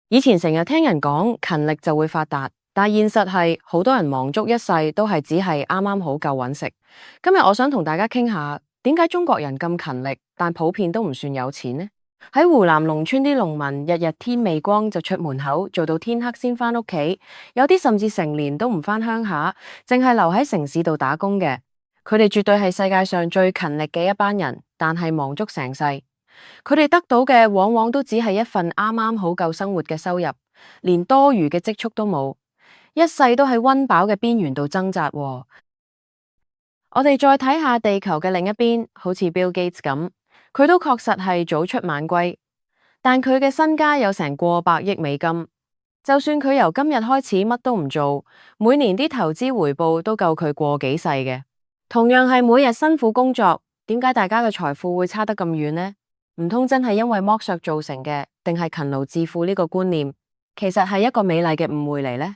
以前成日聽人講勤力就會發達，但現實係好多人忙足一世都係只係啱啱好夠揾食。今日我想同大家傾下，點解中國人咁勤力，但普遍都唔算有錢呢？喺湖南農村啲農民日日天未光就出門口，做到天黑先返屋企，有啲甚至成年都唔返鄉下，淨係留喺城市度打工嘅。佢哋絕對係世界上最勤力嘅一班人，但係忙足成世。佢哋得到嘅往往都只係一份啱啱好夠生活嘅收入，連多餘嘅積蓄都冇，一世都喺溫飽嘅邊緣度掙扎喎。我哋再睇下地球嘅另一邊，好似 Bill Gates 咁，佢都確實係早出晚歸，但佢嘅身家有成過百億美金。就算佢由今日開始乜都唔做，每年啲投資回報都夠佢過幾世嘅。同樣係每日辛苦工作，點解大家嘅財富會差得咁遠呢？唔通真係因為剝削造成嘅，定係勤勞致富呢個觀念，其實係一個美麗嘅誤會嚟呢？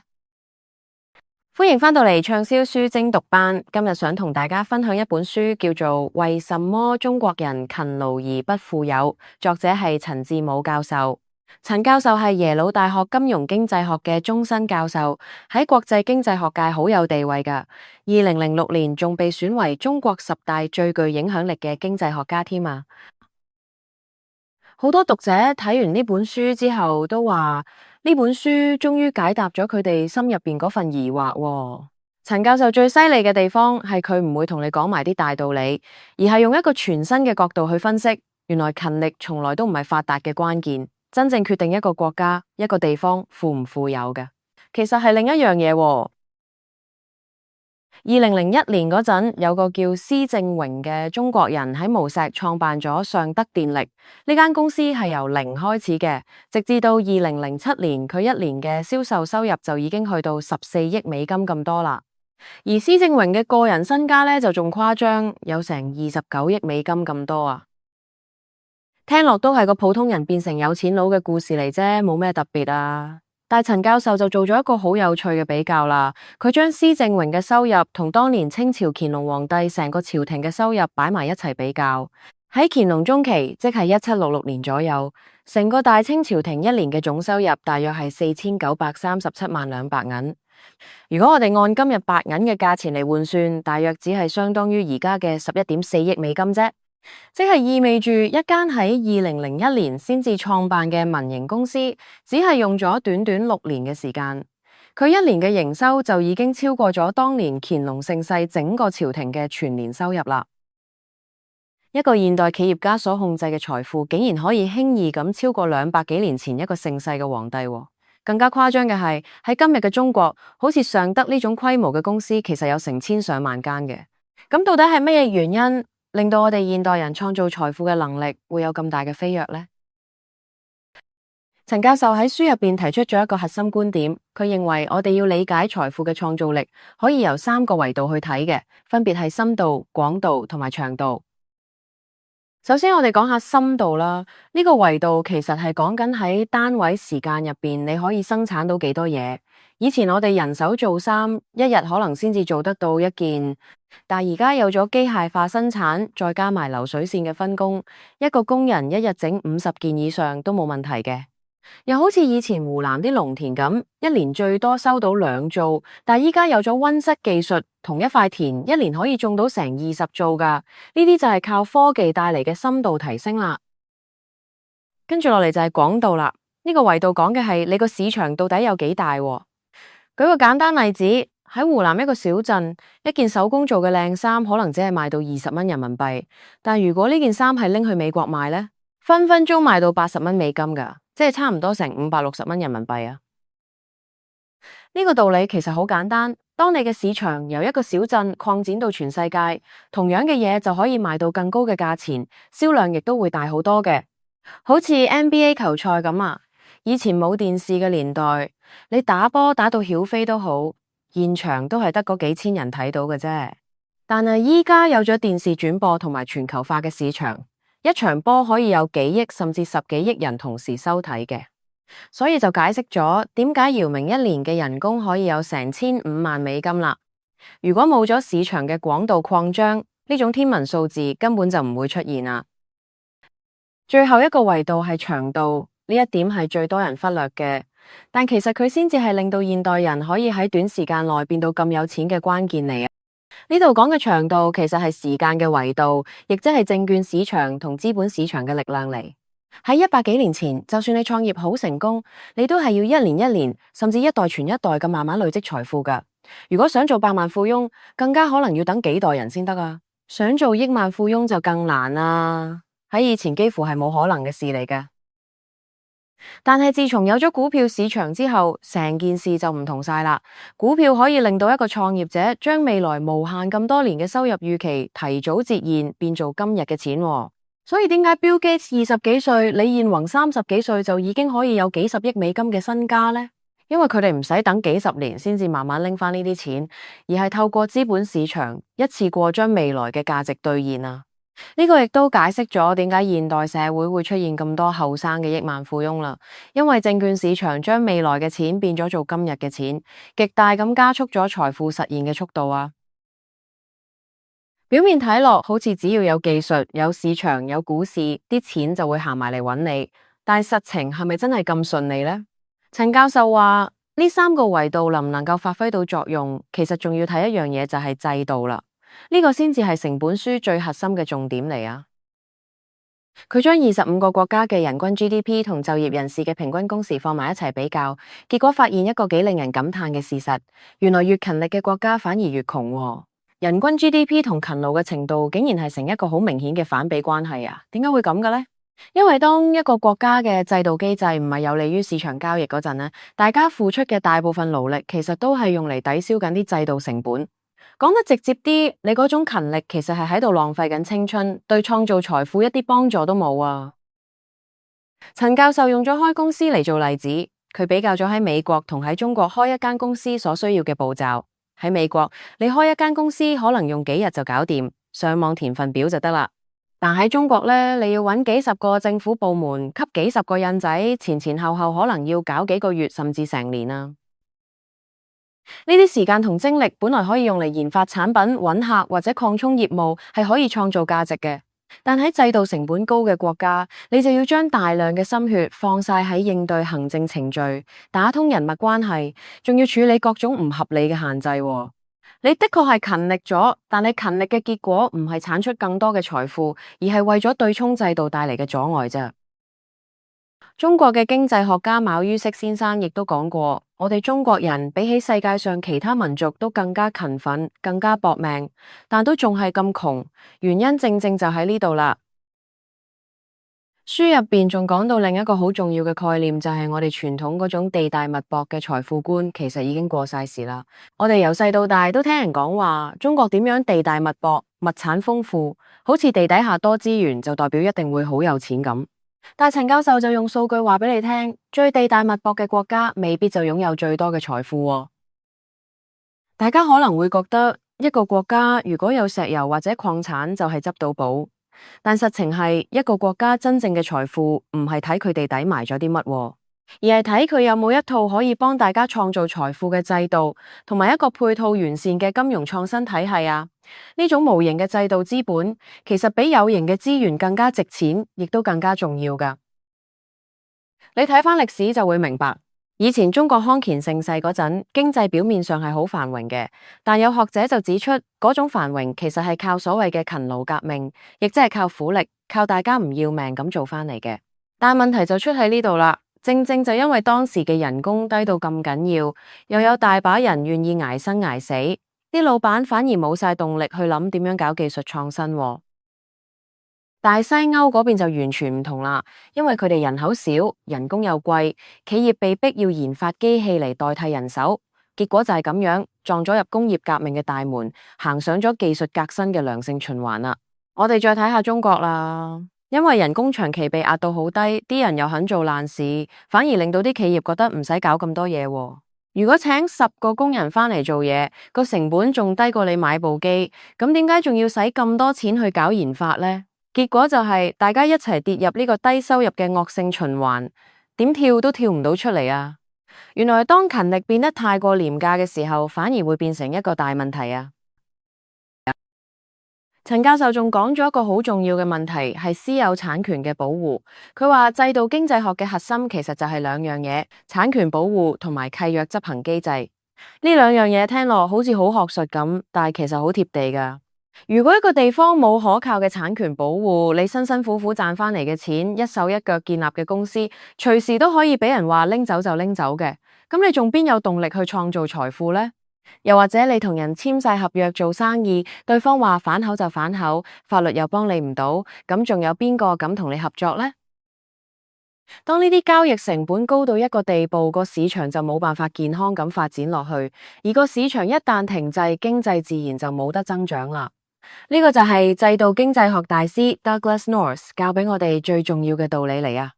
歡迎返到嚟暢銷書精讀班，今日想同大家分享一本書，叫做《為什麼中國人勤勞而不富有》，作者係陳志武教授。陳教授係耶魯大學金融經濟學嘅終身教授，喺國際經濟學界好有地位㗎。2006年仲被選為中國10大最具影響力嘅經濟學家添啊！好多讀者睇完呢本書之後都話，呢本書終於解答咗佢哋心入邊嗰份疑惑喎。陳教授最犀利嘅地方係佢唔會同你講埋啲大道理，而係用一個全新嘅角度去分析，原來勤力從來都唔係發達嘅關鍵，真正決定一個國家、一個地方富唔富有嘅，其實係另一樣嘢喎。2001年嗰陣，有個叫施正榮嘅中國人喺無錫創辦咗尚德電力，呢間公司係由零開始嘅，直至到2007年，佢一年嘅銷售收入就已經去到14億美金咁多啦。而施正榮嘅個人身家呢，就仲誇張，有成29億美金咁多啊！聽落都係個普通人變成有錢佬嘅故事嚟啫，冇咩特別啊。但陳教授就做咗一個好有趣嘅比較啦，佢將施正榮嘅收入同當年清朝乾隆皇帝成個朝廷嘅收入擺埋一齊比較。喺乾隆中期，即係1766年左右，成個大清朝廷一年嘅總收入大約係4937萬兩白銀。如果我哋按今日白銀嘅價錢嚟換算，大約只係相當於而家嘅11.4億美金啫。即係意味住一間喺2001年先至創辦嘅民營公司，只係用咗短短6年嘅時間，佢一年嘅營收就已經超過咗當年乾隆盛世整個朝廷嘅全年收入啦。一個現代企業家所控制嘅財富，竟然可以輕易咁超過200幾年前一個盛世嘅皇帝。更加誇張嘅係喺今日嘅中國，好似尚德呢種規模嘅公司，其實有成千上萬間嘅。咁到底係乜嘢原因令到我哋現代人創造財富嘅能力會有咁大嘅飛躍呢？陳教授喺書入邊提出咗一個核心觀點，佢認為我哋要理解財富嘅創造力，可以由3個維度去睇嘅，分別係深度、廣度同埋長度。首先我哋講下深度啦，呢個維度其實係講緊喺單位時間入邊你可以生產到幾多嘢。以前我哋人手做衫，一日可能先至做得到1件，但而家有咗機械化生產，再加埋流水線嘅分工，一個工人一日整50件以上都冇問題嘅。又好似以前湖南啲農田咁，一年最多收到2造，但依家有咗溫室技術，同一塊田一年可以種到成20造噶。呢啲就係靠科技帶嚟嘅深度提升啦。跟住落嚟就係廣度啦，呢個維度講嘅係你個市場到底有幾大。舉個簡單例子，喺湖南一個小鎮，一件手工做嘅靚衫可能只係賣到20蚊人民幣，但如果呢件衫係拎去美國賣呢，分分鐘賣到80蚊美金噶，即係差唔多成560蚊人民幣啊！呢個道理其實好簡單，當你嘅市場由一個小鎮擴展到全世界，同樣嘅嘢就可以賣到更高嘅價錢，銷量亦都會大好多嘅。好似 NBA 球賽咁啊，以前冇電視嘅年代，你打波打到曉飛都好，現場都係得嗰幾千人睇到嘅啫。但係依家有咗電視轉播同埋全球化嘅市場，一場波可以有幾億甚至10幾億人同時收睇嘅，所以就解釋咗點解姚明一年嘅人工可以有成1500萬美金啦。如果冇咗市場嘅廣度擴張，呢種天文數字根本就唔會出現啦。最後一個維度係長度，呢一點係最多人忽略嘅，但其實佢先至係令到現代人可以喺短時間內變到咁有錢嘅關鍵嚟啊！呢度講嘅長度其實係時間嘅維度，亦即係證券市場同資本市場嘅力量嚟。喺100幾年前，就算你創業好成功，你都係要一年一年，甚至一代傳一代咁慢慢累積財富噶。如果想做百萬富翁，更加可能要等幾代人先得啊！想做億萬富翁就更難啦，喺以前幾乎係冇可能嘅事嚟嘅。但係自從有咗股票市場之後，成件事就唔同晒啦。股票可以令到一個創業者將未來無限咁多年嘅收入預期提早折現，變做今日嘅錢喎。所以點解 Bill Gates 20幾歲，李彥宏30幾歲就已經可以有幾十億美金嘅身家呢？因為佢哋唔使等幾十年先至慢慢拎翻呢啲錢，而係透過資本市場一次過將未來嘅價值兌現啊！呢個亦都解釋咗點解現代社會會出現咁多後生嘅億萬富翁啦，因為證券市場將未來嘅錢變咗做今日嘅錢，極大咁加速咗財富實現嘅速度啊！表面睇落好似只要有技術、有市場、有股市，啲錢就會行埋嚟揾你，但實情係咪真係咁順利呢？陳教授話呢3個維度能唔能夠發揮到作用，其實仲要睇一樣嘢，就係制度啦。呢個先至係成本書最核心嘅重點嚟啊！佢將25個國家嘅人均 GDP 同就業人士嘅平均工時放埋一齊比較，結果發現一個幾令人感嘆嘅事實，原來越勤力嘅國家反而越窮喎。人均 GDP 同勤勞嘅程度竟然係成一個好明顯嘅反比關係啊！點解會咁嘅呢？因為當一個國家嘅制度機制唔係有利於市場交易嗰陣呢，大家付出嘅大部分勞力其實都係用嚟抵消緊啲制度成本。講得直接啲，你嗰種勤力其實係喺度浪費緊青春，對創造財富一啲幫助都冇啊！陳教授用咗開公司嚟做例子，佢比較咗喺美國同喺中國開一間公司所需要嘅步驟。喺美國，你開一間公司可能用幾日就搞掂，上網填份表就得啦。但喺中國呢，你要揾幾十個政府部門，吸幾十個印仔，前前後後可能要搞幾個月，甚至成年啊！呢啲時間同精力本來可以用嚟研發產品、揾客或者擴充業務，係可以創造價值嘅。但喺制度成本高嘅國家，你就要將大量嘅心血放晒喺應對行政程序、打通人脈關係，仲要處理各種唔合理嘅限制喎。你的確係勤力咗，但你勤力嘅結果唔係產出更多嘅財富，而係為咗對沖制度帶嚟嘅阻礙啫。中國嘅經濟學家馬于適先生亦都講過，我哋中國人比起世界上其他民族都更加勤奮，更加搏命，但都仲係咁窮，原因正正就喺呢度啦。書入邊仲講到另一個好重要嘅概念，就係我哋傳統嗰種地大物博嘅財富觀，其實已經過晒時啦。我哋由細到大都聽人講話，中國點樣地大物博、物產豐富，好似地底下多資源就代表一定會好有錢咁。但陳教授就用數據話俾你聽，最地大物博嘅國家未必就擁有最多嘅財富喎。大家可能會覺得一個國家如果有石油或者礦產就係執到寶。但實情係一個國家真正嘅財富唔係睇佢哋底埋咗啲乜，而係睇佢有冇一套可以幫大家創造財富嘅制度，同埋一個配套完善嘅金融創新體系啊！呢種無形嘅制度資本，其實比有形嘅資源更加值錢，亦都更加重要噶。你睇返歷史就會明白。以前中國康乾盛世嗰陣，經濟表面上係好繁榮嘅，但有學者就指出，嗰種繁榮其實係靠所謂嘅勤勞革命，亦即係靠苦力，靠大家唔要命咁做翻嚟嘅。但問題就出喺呢度啦，正正就因為當時嘅人工低到咁緊要，又有大把人願意捱生捱死，啲老闆反而冇晒動力去諗點樣搞技術創新喎。大西歐嗰邊就完全唔同啦，因為佢哋人口少，人工又貴，企業被逼要研發機器嚟代替人手，結果就係咁樣撞咗入工業革命嘅大門，行上咗技術革新嘅良性循環啦。我哋再睇下中國啦，因為人工長期被壓到好低，啲人又肯做爛事，反而令到啲企業覺得唔使搞咁多嘢喎。如果請10個工人返嚟做嘢，個成本仲低過你買部機，咁點解仲要使咁多錢去搞研發呢？結果就係大家一齊跌入呢個低收入嘅惡性循環，點跳都跳唔到出嚟啊！原來當勤力變得太過廉價嘅時候，反而會變成一個大問題啊！陳教授仲講咗一個好重要嘅問題，係私有產權嘅保護。佢話制度經濟學嘅核心其實就係兩樣嘢：產權保護同埋契約執行機制。呢兩樣嘢聽落好似好學術咁，但係其實好貼地噶。如果一個地方冇可靠嘅產權保護，你辛辛苦苦賺翻嚟嘅錢，一手一腳建立嘅公司，隨時都可以俾人話拎走就拎走嘅。咁你仲邊有動力去創造財富呢？又或者你同人簽晒合約做生意，對方話反口就反口，法律又幫你唔到，咁仲有邊個敢同你合作呢？當呢啲交易成本高到一個地步，個市場就冇辦法健康咁發展落去，而個市場一旦停滯，經濟自然就冇得增長啦。呢個就係制度經濟學大師 Douglas North 教俾我哋最重要嘅道理嚟啊！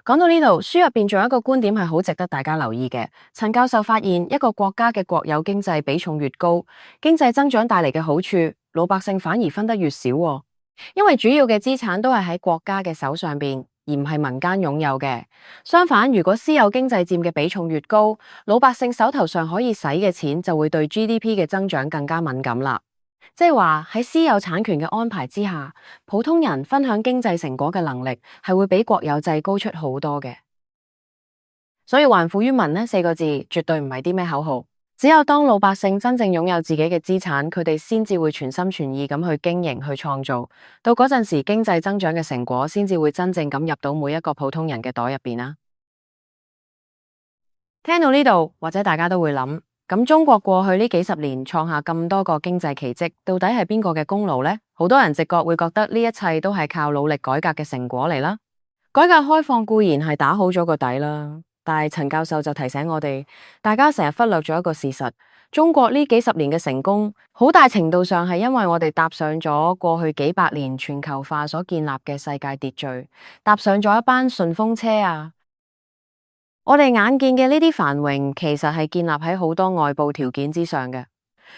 講到呢度，書入邊仲有一個觀點係好值得大家留意嘅。陳教授發現，一個國家嘅國有經濟比重越高，經濟增長帶嚟嘅好處，老百姓反而分得越少喎。因為主要嘅資產都係喺國家嘅手上邊，而唔係民間擁有嘅。相反，如果私有經濟佔嘅比重越高，老百姓手頭上可以使嘅錢就會對 GDP 嘅增長更加敏感啦。即係話喺私有產權嘅安排之下，普通人分享經濟成果嘅能力係會比國有制高出好多嘅。所以還富於民呢四個字絕對唔係啲咩口號，只有當老百姓真正擁有自己嘅資產，佢哋先至會全心全意咁去經營去創造，到嗰陣時經濟增長嘅成果先至會真正咁入到每一個普通人嘅袋入邊啦。聽到呢度，或者大家都會諗，咁中國過去呢幾十年創下咁多個經濟奇蹟，到底係邊個嘅功勞呢？好多人直覺會覺得呢一切都係靠努力改革嘅成果嚟啦。改革開放固然係打好咗個底啦，但係陳教授就提醒我哋，大家成日忽略咗一個事實，中國呢幾十年嘅成功，好大程度上係因為我哋搭上咗過去幾百年全球化所建立嘅世界秩序，搭上咗一班順風車啊！我哋眼見嘅呢啲繁榮，其實係建立喺好多外部條件之上嘅。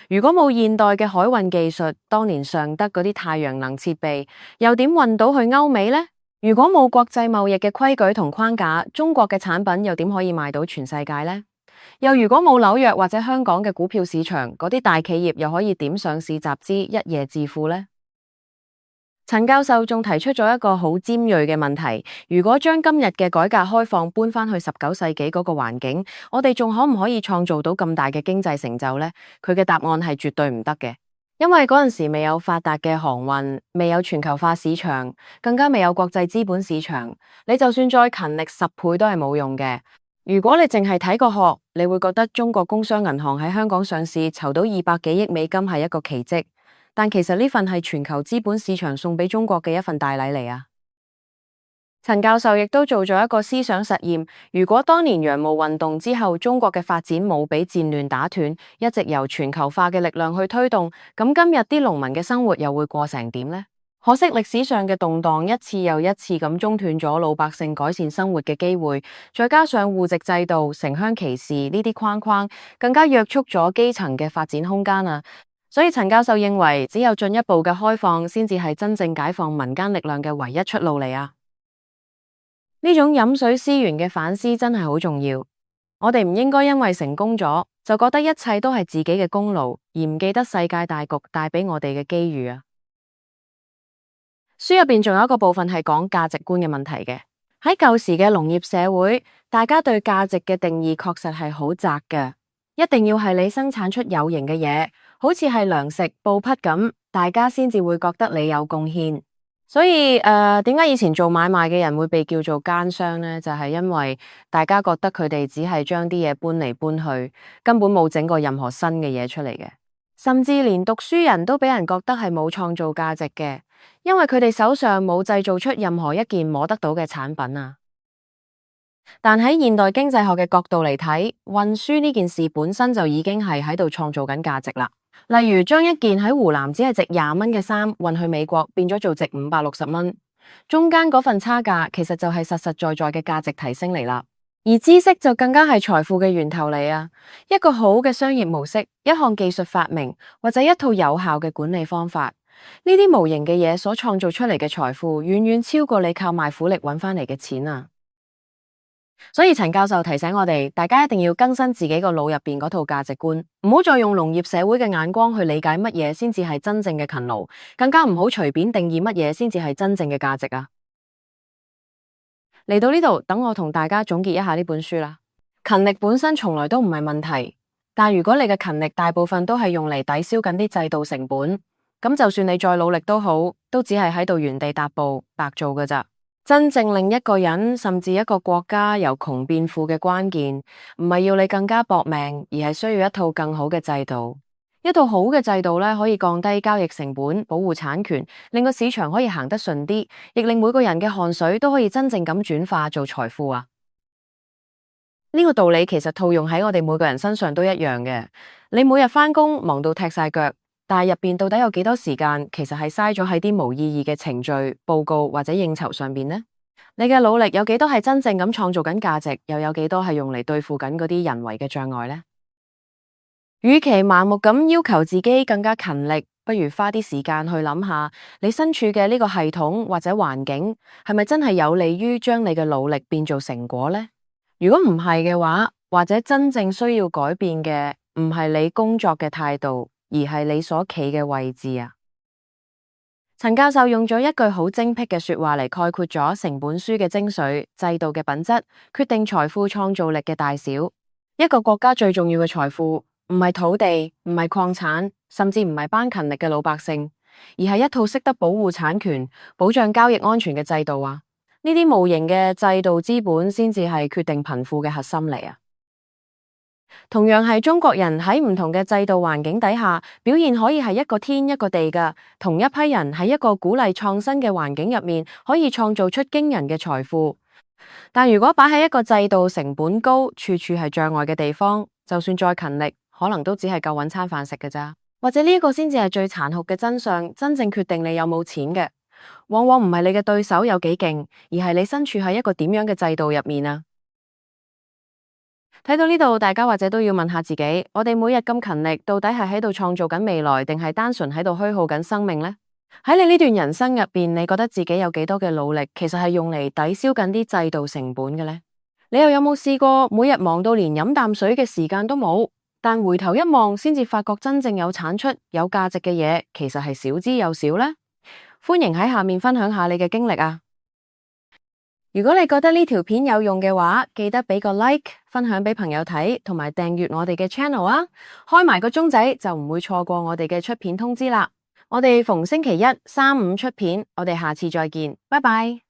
如果冇現代嘅海運技術，當年尚德嗰啲太陽能設備，又點運到去歐美呢？如果冇國際貿易嘅規矩同框架，中國嘅產品又點可以賣到全世界呢？又如果冇紐約或者香港嘅股票市場，嗰啲大企業又可以點上市集資，一夜致富呢？陳教授仲提出咗一個好尖銳嘅問題，如果將今日嘅改革開放搬翻去19世紀嗰個環境，我哋仲可唔可以創造到咁大嘅經濟成就呢？佢嘅答案係絕對唔得嘅，因為嗰陣時未有發達嘅航運，未有全球化市場，更加未有國際資本市場，你就算再勤力10倍都係冇用嘅。如果你淨係睇個殼，你會覺得中國工商銀行喺香港上市籌到200幾億美金係一個奇蹟。但其實呢份係全球資本市場送俾中國嘅一份大禮嚟啊！陳教授亦都做咗一個思想實驗，如果當年洋務運動之後，中國嘅發展冇俾戰亂打斷，一直由全球化嘅力量去推動，咁今日啲農民嘅生活又會過成點呢？可惜歷史上嘅動盪一次又一次咁中斷咗老百姓改善生活嘅機會，再加上戶籍制度、城鄉歧視呢啲框框，更加約束咗基層嘅發展空間啊！所以陳教授認為，只有進一步嘅開放，先至係真正解放民間力量嘅唯一出路嚟啊！呢種飲水思源嘅反思真係好重要。我哋唔應該因為成功咗，就覺得一切都係自己嘅功勞，而唔記得世界大局帶俾我哋嘅機遇啊！書入邊仲有一個部分係講價值觀嘅問題嘅。喺舊時嘅農業社會，大家對價值嘅定義確實係好窄嘅，一定要係你生產出有形嘅嘢，好似係糧食、布匹咁，大家先至會覺得你有貢獻。所以點解以前做買賣嘅人會被叫做奸商呢？就係因為大家覺得佢哋只係將啲嘢搬嚟搬去，根本冇整過任何新嘅嘢出嚟嘅。甚至連讀書人都俾人覺得係冇創造價值嘅，因為佢哋手上冇製造出任何一件摸得到嘅產品啊。但喺現代經濟學嘅角度嚟睇，運輸呢件事本身就已經係喺度創造緊價值啦。例如將一件喺湖南只係值20蚊嘅衫運去美國，變咗做值560蚊，中間嗰份差價其實就係實實在在嘅價值提升嚟啦。而知識就更加係財富嘅源頭嚟啊！一個好嘅商業模式，一項技術發明，或者一套有效嘅管理方法，呢啲無形嘅嘢所創造出嚟嘅財富，遠遠超過你靠賣苦力揾翻嚟嘅錢啊！所以陳教授提醒我哋，大家一定要更新自己個腦入邊嗰套價值觀，唔好再用農業社會嘅眼光去理解乜嘢先至係真正嘅勤勞，更加唔好隨便定義乜嘢先至係真正嘅價值啊！嚟到呢度，等我同大家總結一下呢本書啦。勤力本身從來都唔係問題，但如果你嘅勤力大部分都係用嚟抵消緊啲制度成本，咁就算你再努力都好，都只係喺度原地踏步，白做㗎咋。真正令一個人甚至一個國家由窮變富嘅關鍵，唔係要你更加搏命，而係需要一套更好嘅制度。一套好嘅制度咧，可以降低交易成本，保護產權，令個市場可以行得順啲，亦令每個人嘅汗水都可以真正咁轉化做財富啊！呢個道理其實套用喺我哋每個人身上都一樣嘅。你每日返工忙到踢晒腳，但係入邊到底有幾多時間，其實係嘥咗喺啲冇意義嘅程序、報告或者應酬上邊呢？你嘅努力有幾多係真正咁創造緊價值，又有幾多係用嚟對付緊嗰啲人為嘅障礙呢？與其盲目咁要求自己更加勤力，不如花啲時間去諗下，你身處嘅呢個系統或者環境係咪真係有利於將你嘅努力變做成果呢？如果唔係嘅話，或者真正需要改變嘅唔係你工作嘅態度，而係你所企嘅位置啊。陳教授用咗一句好精闢嘅說話嚟概括咗成本書嘅精髓：制度嘅品質決定財富創造力嘅大小。一個國家最重要嘅財富唔係土地，唔係礦產，甚至唔係班勤力嘅老百姓，而係一套識得保護產權、保障交易安全嘅制度啊！呢啲無形嘅制度資本先至係決定貧富嘅核心嚟啊！同樣係中國人喺唔同嘅制度環境底下，表現可以係一個天一個地㗎。同一批人喺一個鼓勵創新嘅環境入面，可以創造出驚人嘅財富。但如果擺喺一個制度成本高、處處係障礙嘅地方，就算再勤力，可能都只係夠搵餐飯食㗎咋。或者呢個先至係最殘酷嘅真相，真正決定你有冇錢嘅，往往唔係你嘅對手有幾勁，而係你身處喺一個點樣嘅制度入面啊！睇到呢度，大家或者都要問下自己：我哋每日咁勤力，到底係喺度創造緊未來，定係單純喺度虛耗緊生命呢？喺你呢段人生入邊，你覺得自己有幾多嘅努力，其實係用嚟抵消緊啲制度成本嘅呢？你又有冇試過每日忙到連飲啖水嘅時間都冇，但回頭一望，先至發覺真正有產出、有價值嘅嘢，其實係少之又少呢？歡迎喺下面分享下你嘅經歷啊！如果你覺得呢條片有用嘅話，記得俾個 like，分享俾朋友睇，同埋訂閱我哋嘅 channel 啊，開埋個鐘仔就唔會錯過我哋嘅出片通知啦。我哋逢星期一、三、五出片，我哋下次再見，拜拜。